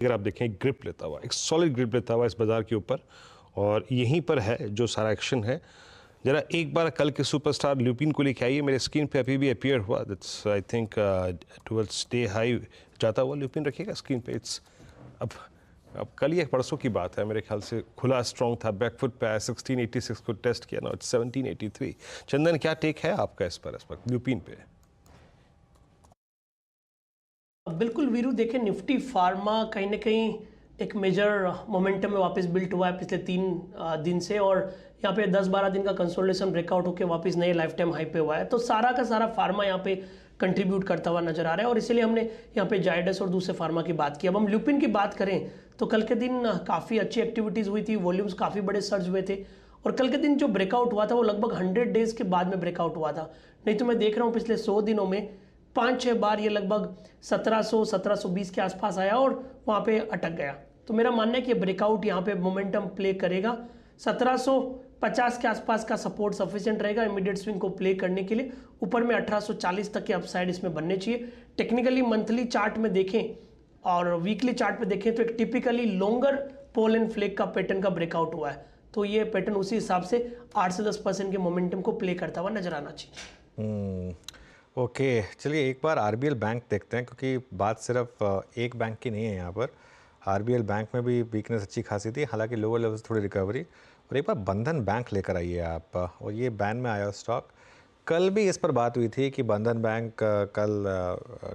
अगर आप देखें ग्रिप लेता हुआ, एक सॉलिड ग्रिप लेता हुआ इस बाज़ार के ऊपर, और यहीं पर है जो सारा एक्शन है। जरा एक बार कल के सुपरस्टार ल्यूपिन को लेके आइए, मेरे स्क्रीन पे अभी भी अपीयर हुआ, that's I think towards day high जाता हुआ ल्यूपिन रखिएगा स्क्रीन पे। इट्स अब कल या परसों की बात है, मेरे ख्याल से खुला स्ट्रॉन्ग था, बैकफुट पे आया, 1686 को टेस्ट किया ना, 1783। चंदन, क्या टेक है आपका इस पर, इस वक्त ल्यूपिन पे? बिल्कुल वीरू, देखें निफ्टी फार्मा कहीं ना कहीं एक मेजर मोमेंटम में वापस बिल्ट हुआ है पिछले 3 दिन से, और यहाँ पे 10-12 दिन का कंसोलिडेशन ब्रेकआउट होकर वापस नए लाइफ टाइम हाई पे हुआ है। तो सारा का सारा फार्मा यहाँ पे कंट्रीब्यूट करता हुआ नजर आ रहा है, और इसीलिए हमने यहाँ पे जायडस और दूसरे फार्मा की बात की। अब हम ल्यूपिन की बात करें तो कल के दिन काफ़ी अच्छी एक्टिविटीज़ हुई थी, वॉल्यूम्स काफ़ी बड़े सर्ज हुए थे, और कल के दिन जो ब्रेकआउट हुआ था वो लगभग 100 डेज के बाद में ब्रेकआउट हुआ था। नहीं तो मैं देख रहा हूँ पिछले 100 दिनों में 5-6 बार ये लगभग 1700-1720 के आसपास आया और वहाँ पे अटक गया। तो मेरा मानना है कि ब्रेकआउट यहाँ पे मोमेंटम प्ले करेगा। 1750 के आसपास का सपोर्ट सफिशिएंट रहेगा इमीडिएट स्विंग को प्ले करने के लिए। ऊपर में 1840 तक के अपसाइड इसमें बनने चाहिए। टेक्निकली मंथली चार्ट में देखें और वीकली चार्ट पे देखें तो एक typically longer pole and flag का पैटर्न का ब्रेकआउट हुआ है। तो ये पैटर्न उसी हिसाब से 8 से 10% के मोमेंटम को प्ले करता हुआ नजर आना चाहिए। ओके, चलिए एक बार आरबीएल बैंक देखते हैं, क्योंकि बात सिर्फ एक बैंक की नहीं है यहाँ पर। आरबीएल बैंक में भी वीकनेस अच्छी खासी थी, हालांकि लोअर लेवल से थोड़ी रिकवरी। और एक बार बंधन बैंक लेकर आइए आप, और ये बैन में आया स्टॉक। कल भी इस पर बात हुई थी कि बंधन बैंक कल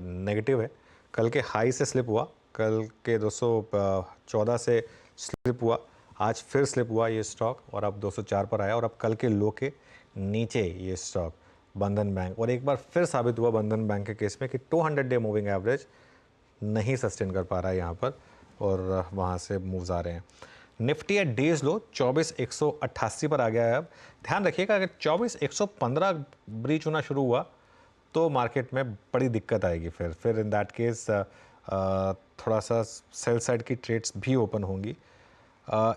नेगेटिव है। कल के हाई से स्लिप हुआ, कल के 214 से स्लिप हुआ, आज फिर स्लिप हुआ ये स्टॉक, और अब 204 पर आया, और अब कल के लो के नीचे ये स्टॉक बंधन बैंक। और एक बार फिर साबित हुआ बंधन बैंक के केस में कि 200 डे मूविंग एवरेज नहीं सस्टेन कर पा रहा है यहाँ पर, और वहाँ से मूव्स आ रहे हैं। निफ्टी एट डेज लो 24,188 पर आ गया है। अब ध्यान रखिएगा, अगर 24,115 ब्रीच होना शुरू हुआ तो मार्केट में बड़ी दिक्कत आएगी। फिर इन दैट केस थोड़ा सा सेल साइड की ट्रेड्स भी ओपन होंगी।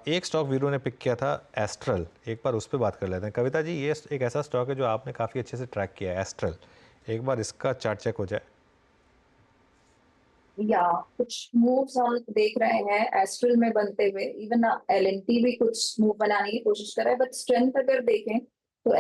एक स्टॉक वीरू ने पिक किया था, एस्ट्रल, एक बार उस पर बात कर लेते हैं। कविता जी, ये एक ऐसा स्टॉक है जो आपने काफ़ी अच्छे से ट्रैक किया है, एस्ट्रल। एक बार इसका चार्ट चेक हो जाए। या कुछ मूव्स हम देख रहे हैं एस्ट्रल में बनते हुए। इवन एलएनटी भी कुछ मूव बनाने की कोशिश कर रहा है, बट स्ट्रेंथ अगर देखें तो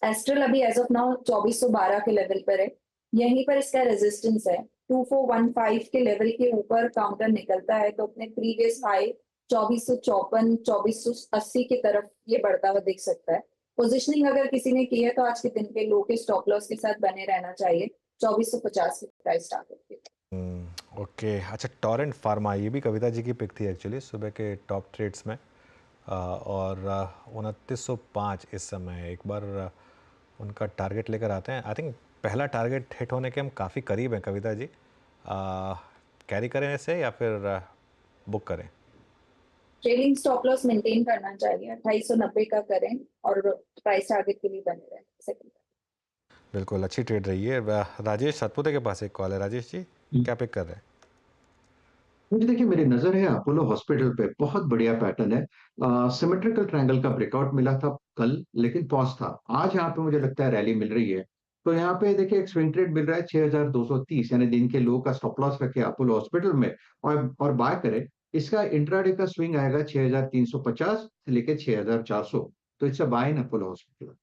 एस्ट्रल अभी एज ऑफ नाउ 2412 के लेवल पर है। यहीं पर इसका रेजिस्टेंस है। 2415 के लेवल के ऊपर काउंटर निकलता है तो अपने प्रीवियस हाई 2454 2480 की तरफ ये बढ़ता हुआ दिख सकता है। पोजिशनिंग अगर किसी ने की है तो आज के दिन के लो के स्टॉप लॉस के साथ बने रहना चाहिए 2450 के प्राइस टारगेट पे। ओके, अच्छा, टोरेंट फार्मा, ये भी कविता जी की पिक थी एक्चुअली सुबह के टॉप ट्रेड्स में, और 2905 इस समय। एक बार उनका टारगेट लेकर आते हैं। आई थिंक पहला टारगेट हिट होने के हम काफ़ी करीब हैं कविता जी। कैरी करें इसे या फिर बुक करें? ट्रेलिंग स्टॉप लॉस मेंटेन करना चाहिए, 2890 का करें और प्राइस टारगेट के लिए बने रहें। सेकंड, बिल्कुल, अच्छी ट्रेड रही है। राजेश सतपुते के पास एक कॉल है। राजेश जी, क्या पिक कर रहे हैं? मुझे देखिए, मेरी नजर है अपोलो हॉस्पिटल पे। बहुत बढ़िया पैटर्न है। सिमेट्रिकल ट्रायंगल का ब्रेकआउट मिला था कल, लेकिन पॉज था। आज यहाँ पे मुझे लगता है रैली मिल रही है। तो यहाँ पे देखिए एक स्विंग ट्रेड मिल रहा है 6230, यानी दिन के लो का स्टॉप लॉस रखे अपोलो हॉस्पिटल में, और बाय करें। इसका इंट्राडे का स्विंग आएगा 6350 से लेके 6400। तो it's a buy in Apollo hospital.